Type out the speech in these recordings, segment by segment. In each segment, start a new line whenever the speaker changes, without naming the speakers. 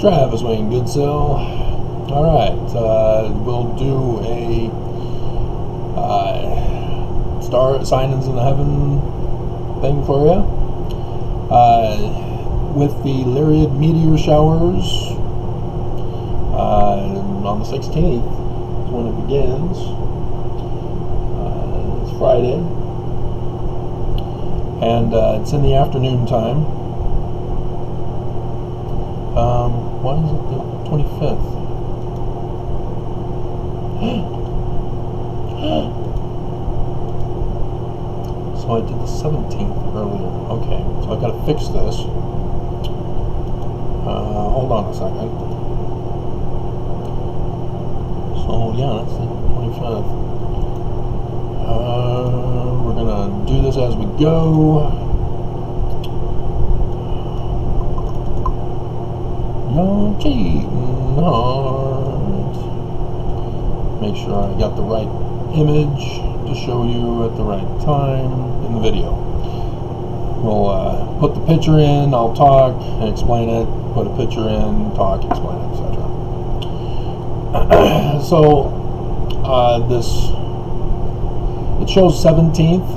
Travis Wayne Goodsell. Alright, we'll do a star signings in the heaven thing for you. With the Lyrid meteor showers on the 16th is when it begins. It's Friday, and it's in the afternoon time. Why is it the 25th? So I did the 17th earlier. Okay, so I gotta fix this. Hold on a second. So yeah, that's the 25th. We're gonna do this as we go. You're cheating hard. Make sure I got the right image to show you at the right time in the video. We'll put the picture in, I'll talk, explain it, put a picture in, talk, explain it, etc. So, it shows 17th,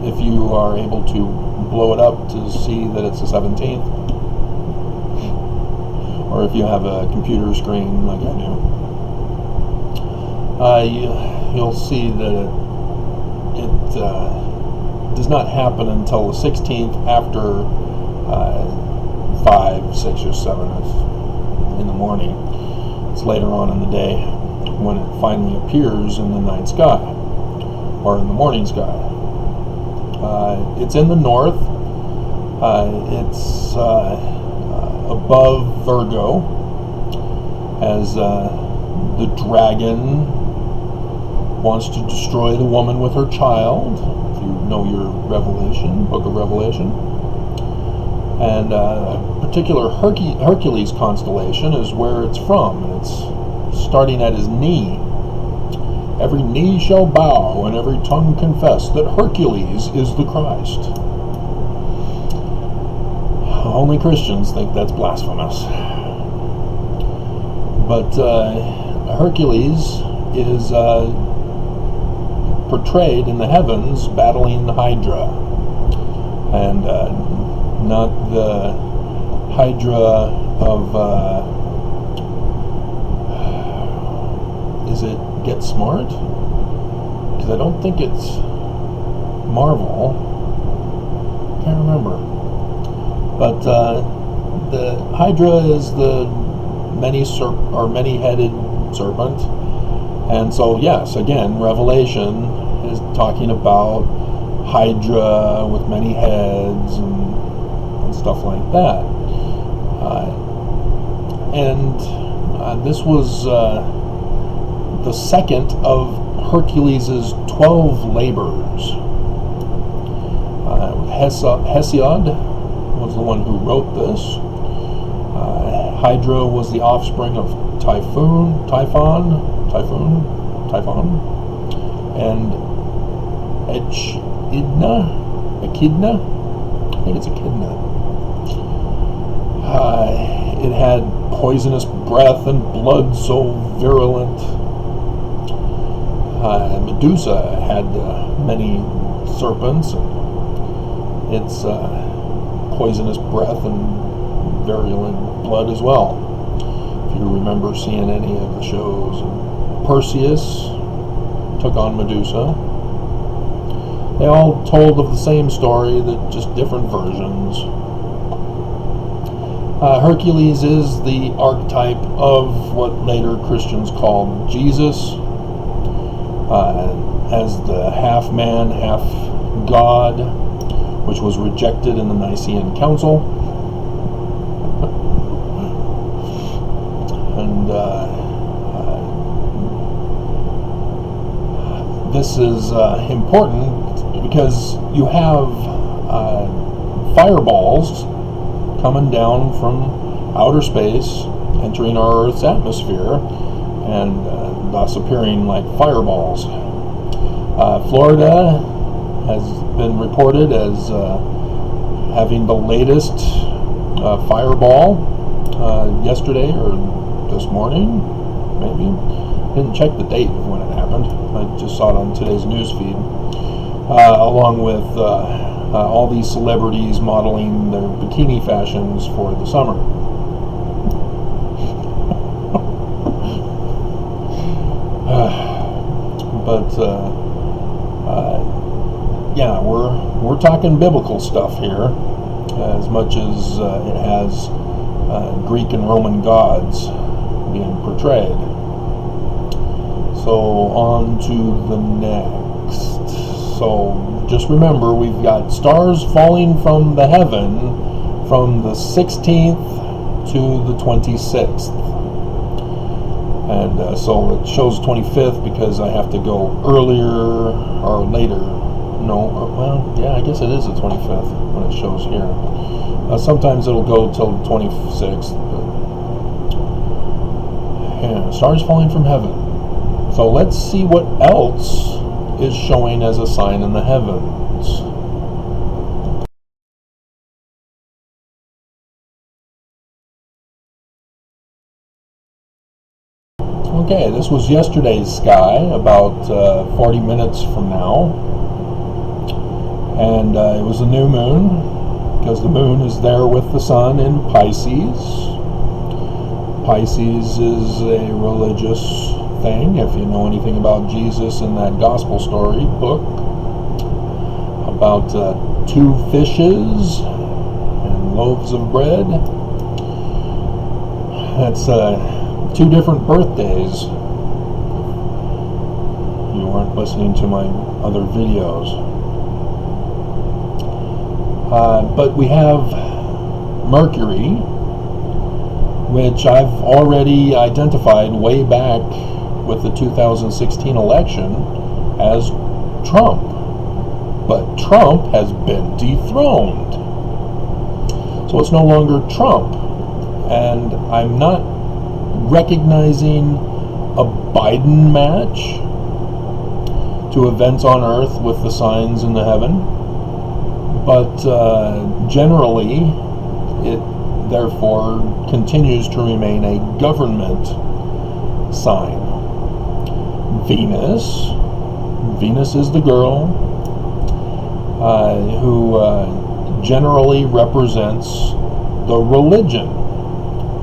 if you are able to blow it up to see that it's the 17th, or if you have a computer screen like I do. You'll see that it does not happen until the 16th after 5, 6, or 7 in the morning. It's later on in the day when it finally appears in the night sky, or in the morning sky. It's in the north. It's above Virgo, as the dragon wants to destroy the woman with her child, if you know your Revelation, Book of Revelation. And a particular Hercules constellation is where it's from, and it's starting at his knee. Every knee shall bow, and every tongue confess that Hercules is the Christ. Only Christians think that's blasphemous. But Hercules is portrayed in the heavens battling Hydra, and not the Hydra of is it Get Smart? Because I don't think it's Marvel. Can't remember. But the Hydra is the many-headed serpent. And so, yes, again, Revelation is talking about Hydra with many heads and stuff like that. This was the second of Hercules' 12 labors. Hesiod was the one who wrote this. Hydra was the offspring of Typhon, and Echidna, I think it's Echidna. It had poisonous breath and blood so virulent. Medusa had many serpents, and its poisonous breath and virulent blood as well. If you remember seeing any of the shows, Perseus took on Medusa. They all told of the same story, that just different versions. Hercules is the archetype of what later Christians called Jesus, as the half man, half God, which was rejected in the Nicene Council. And this is important because you have fireballs coming down from outer space, entering our Earth's atmosphere, and thus appearing like fireballs. Florida has been reported as having the latest fireball yesterday or this morning, maybe. Didn't check the date of when it happened. I just saw it on today's news feed, along with all these celebrities modeling their bikini fashions for the summer. But yeah, we're talking biblical stuff here, as much as it has Greek and Roman gods being portrayed. So on to the next. So just remember, we've got stars falling from the heaven from the 16th to the 26th. And so it shows 25th because I have to go earlier or later. Well, yeah, I guess it is the 25th when it shows here. Sometimes it'll go till the 26th. But yeah, stars falling from heaven. So let's see what else is showing as a sign in the heavens. Okay, this was yesterday's sky, about 40 minutes from now. And it was a new moon, because the moon is there with the sun in Pisces. Pisces is a religious thing, if you know anything about Jesus in that gospel story book about 2 fishes and loaves of bread. That's 2 different birthdays. You weren't listening to my other videos. But we have Mercury, which I've already identified way back with the 2016 election as Trump. But Trump has been dethroned. So it's no longer Trump. And I'm not recognizing a Biden match to events on Earth with the signs in the heaven. But generally, it therefore continues to remain a government sign. Venus is the girl who generally represents the religion,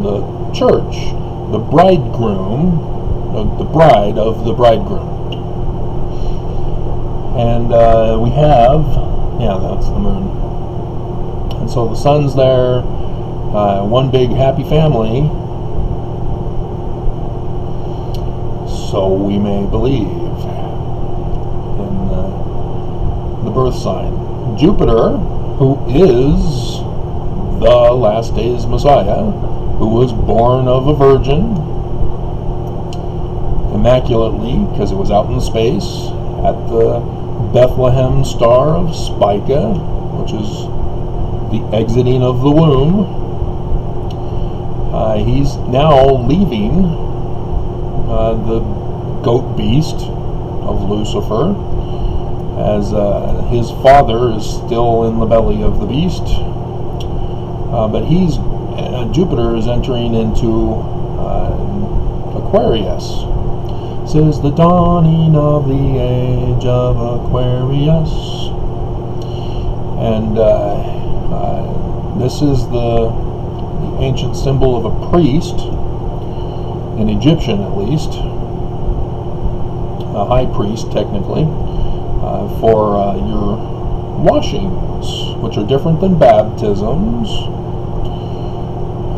the church, the bridegroom, the bride of the bridegroom. And we have, yeah, that's the moon. And so the sun's there, one big happy family. So we may believe in the birth sign. Jupiter, who is the last days Messiah, who was born of a virgin, immaculately, because it was out in space, at the Bethlehem star of Spica, which is the exiting of the womb. He's now leaving the goat beast of Lucifer, as his father is still in the belly of the beast. But Jupiter is entering into Aquarius. Says the dawning of the age of Aquarius. And this is the ancient symbol of a priest, an Egyptian at least, a high priest technically, for your washings, which are different than baptisms.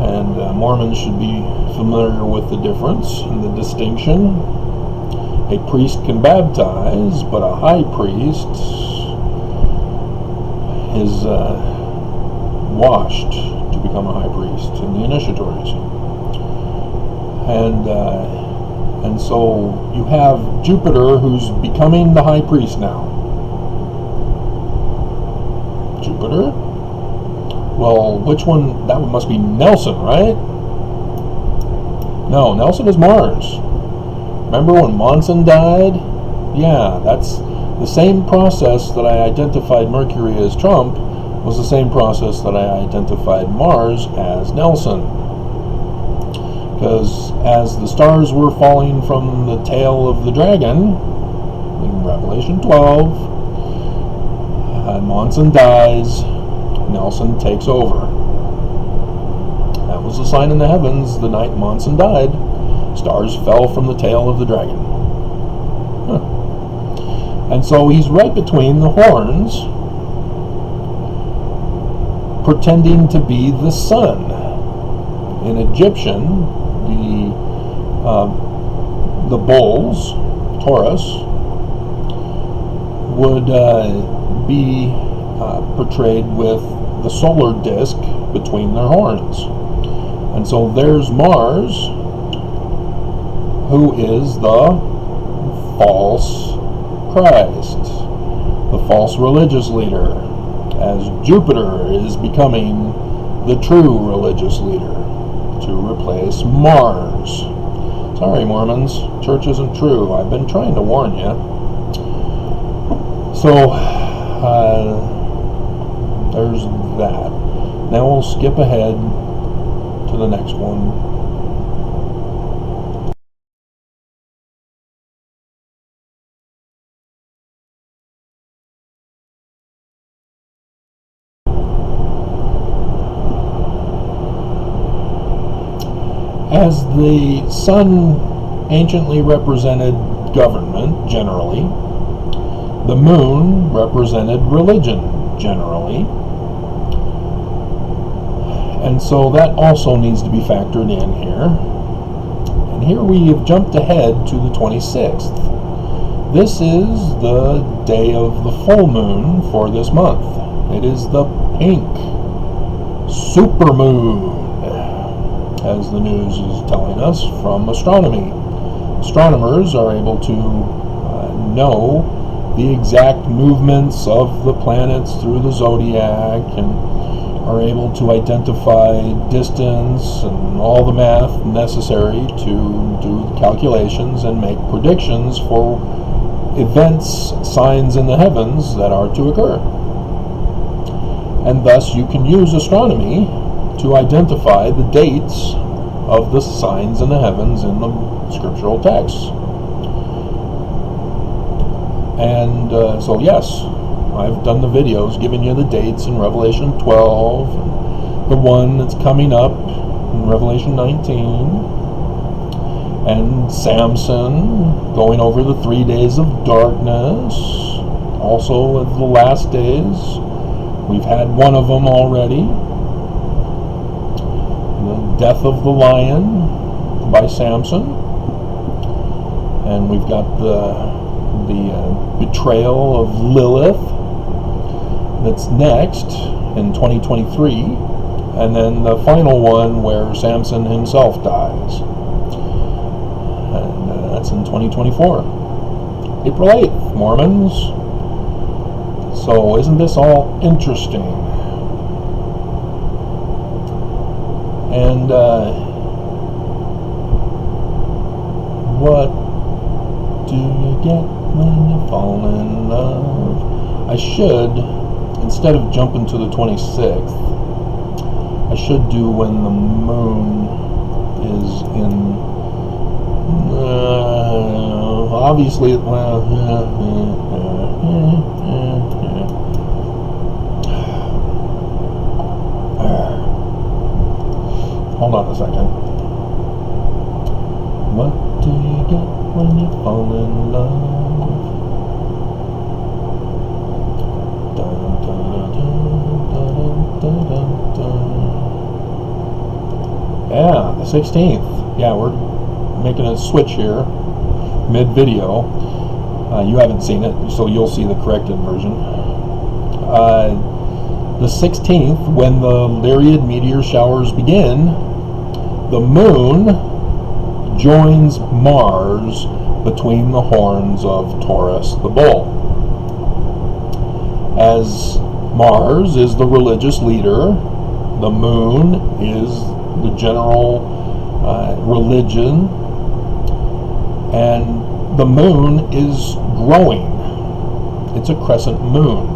And Mormons should be familiar with the difference and the distinction. A priest can baptize, but a high priest is washed to become a high priest in the initiatories. And so you have Jupiter, who's becoming the high priest now. Jupiter? Well, which one? That one must be Nelson, right? No, Nelson is Mars. Remember when Monson died? Yeah, that's the same process that I identified Mercury as Trump, was the same process that I identified Mars as Nelson. because as the stars were falling from the tail of the dragon in Revelation 12, Monson dies, Nelson takes over. That was a sign in the heavens the night Monson died. Stars fell from the tail of the dragon. And so he's right between the horns, pretending to be the sun. In Egyptian, the bulls, Taurus, would be portrayed with the solar disk between their horns. And so there's Mars, who is the false Christ, the false religious leader, as Jupiter is becoming the true religious leader to replace Mars. Sorry, Mormons, church isn't true. I've been trying to warn you. So, there's that. Now we'll skip ahead to the next one. As the sun anciently represented government, generally, the moon represented religion, generally. And so that also needs to be factored in here. And here we have jumped ahead to the 26th. This is the day of the full moon for this month. It is the pink supermoon, as the news is telling us from astronomy. Astronomers are able to know the exact movements of the planets through the zodiac and are able to identify distance and all the math necessary to do the calculations and make predictions for events, signs in the heavens that are to occur. And thus you can use astronomy to identify the dates of the signs in the heavens in the scriptural texts. And so yes, I've done the videos giving you the dates in Revelation 12, and the one that's coming up in Revelation 19, and Samson going over the 3 days of darkness, also of the last days. We've had one of them already. The death of the lion by Samson, and we've got the betrayal of Lilith that's next in 2023, and then the final one where Samson himself dies, and that's in 2024, April 8th, Mormons. So isn't this all interesting? And what do you get when you fall in love? I should, instead of jumping to the 26th, I should do when the moon is in, obviously, hold on a second. What do you get when you fall in love? Dun, dun, dun, dun, dun, dun. Yeah, the 16th. Yeah, we're making a switch here mid-video. You haven't seen it, so you'll see the corrected version. The 16th, when the Lyrid meteor showers begin, the moon joins Mars between the horns of Taurus the bull. As Mars is the religious leader, the moon is the general religion, and the moon is growing. It's a crescent moon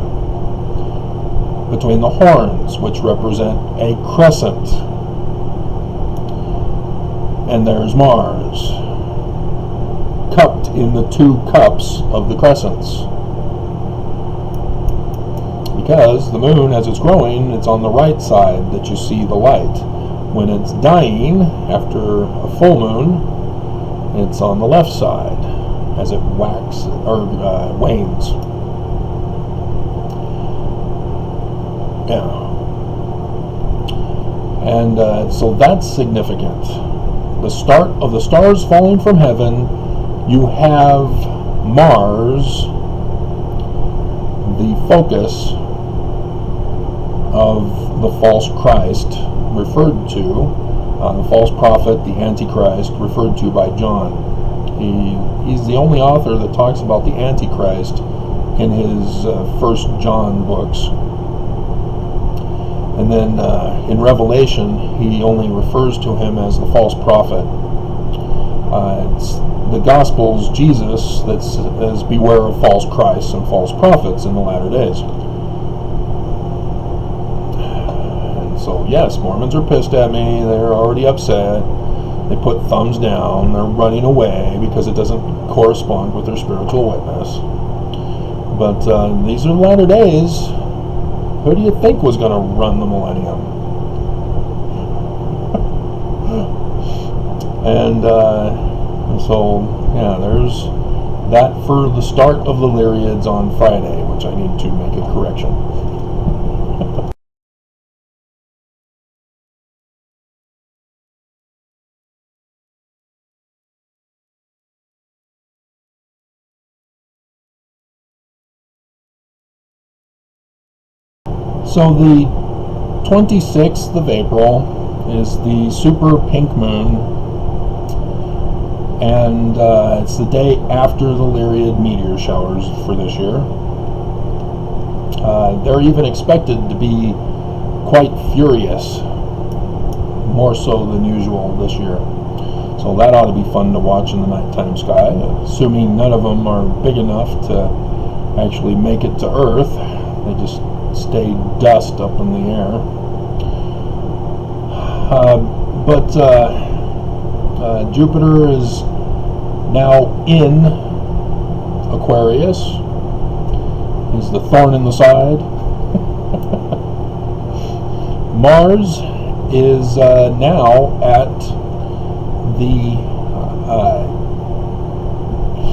between the horns, which represent a crescent. and there's Mars, cupped in the two cups of the crescents. Because the moon, as it's growing, it's on the right side that you see the light. When it's dying, after a full moon, it's on the left side, as it wanes. Yeah. And so that's significant. The start of the stars falling from heaven, you have Mars, the focus of the false Christ referred to, the false prophet, the Antichrist, referred to by John. He's the only author that talks about the Antichrist in his first John books. And then in Revelation, he only refers to him as the false prophet. It's the Gospels, Jesus, that says, beware of false Christs and false prophets in the latter days. And so, yes, Mormons are pissed at me. They're already upset. They put thumbs down. They're running away because it doesn't correspond with their spiritual witness. But these are the latter days. Who do you think was going to run the millennium? And so, yeah, there's that for the start of the Lyrids on Friday, which I need to make a correction. So the 26th of April is the super pink moon, and it's the day after the Lyrid meteor showers for this year. They're even expected to be quite furious, more so than usual this year. So that ought to be fun to watch in the nighttime sky, assuming none of them are big enough to actually make it to Earth. They just stay dust up in the air. But Jupiter is now in Aquarius. He's the thorn in the side. Mars is now at the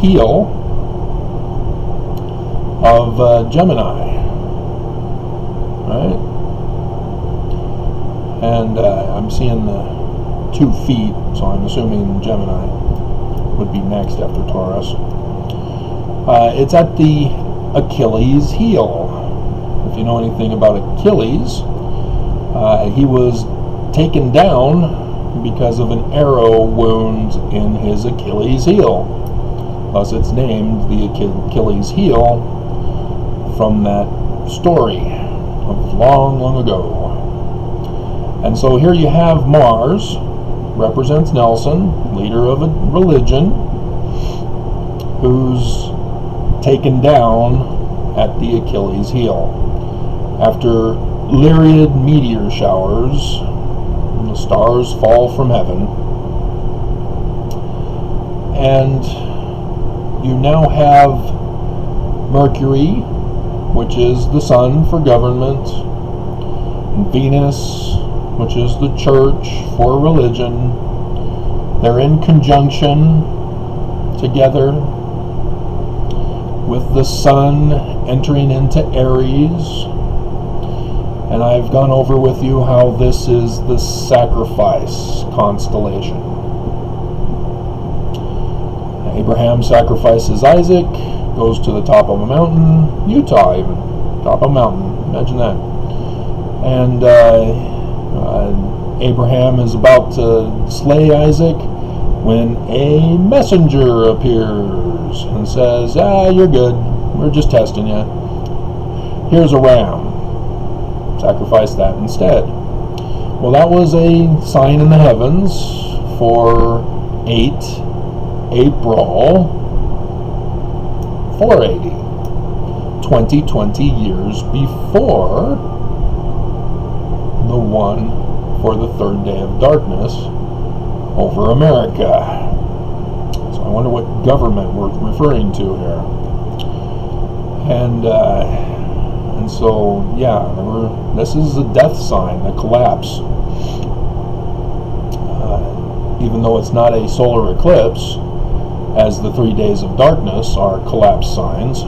heel of Gemini. Right? And I'm seeing the 2 feet, so I'm assuming Gemini would be next after Taurus. It's at the Achilles heel. If you know anything about Achilles, he was taken down because of an arrow wound in his Achilles heel. Thus it's named the Achilles heel from that story of long, long ago. And so here you have Mars, represents Nelson, leader of a religion, who's taken down at the Achilles heel. After Lyrid meteor showers, the stars fall from heaven, and you now have Mercury, which is the sun for government, and Venus, which is the church for religion. They're in conjunction together with the sun entering into Aries. And I've gone over with you how this is the sacrifice constellation. Abraham sacrifices Isaac, goes to the top of a mountain, Utah even, top of a mountain, imagine that. And Abraham is about to slay Isaac when a messenger appears and says, you're good, we're just testing you. Here's a ram. Sacrifice that instead. Well, that was a sign in the heavens for 8 April 480, 20 years before the one for the third day of darkness, over America. So I wonder what government we're referring to here. And so, yeah, remember, this is a death sign, a collapse. Even though it's not a solar eclipse, as the 3 days of darkness are collapse signs,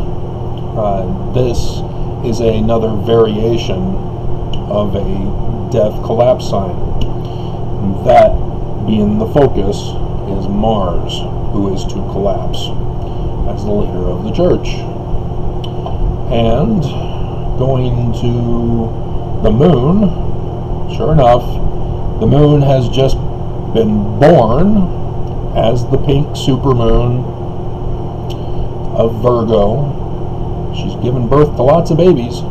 this is another variation of a death collapse sign. That being the focus is Mars, who is to collapse as the leader of the church. And going to the moon, sure enough, the moon has just been born as the pink supermoon of Virgo. She's given birth to lots of babies.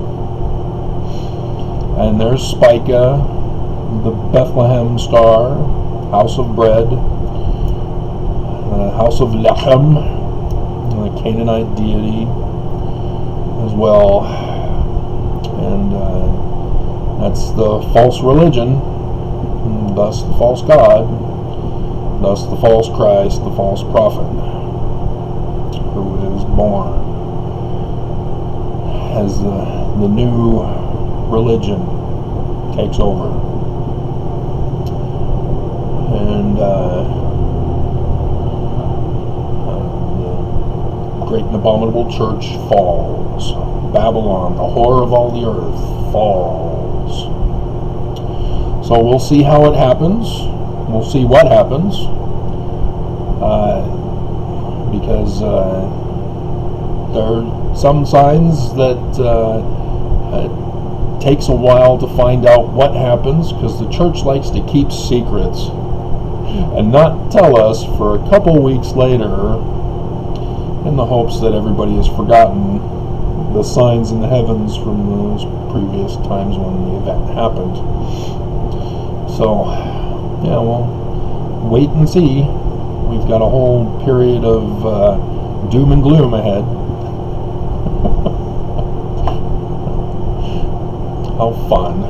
And there's Spica, the Bethlehem star, house of bread, house of Lechem, the Canaanite deity as well. And that's the false religion, and thus the false God, thus the false Christ, the false prophet, who is born as the new religion takes over. And the great and abominable church falls. Babylon, the whore of all the earth, falls. So we'll see how it happens. We'll see what happens. Because there are some signs that it takes a while to find out what happens, because the church likes to keep secrets and not tell us for a couple weeks later, in the hopes that everybody has forgotten the signs in the heavens from those previous times when the event happened. So, yeah, we'll wait and see. We've got a whole period of doom and gloom ahead. How fun.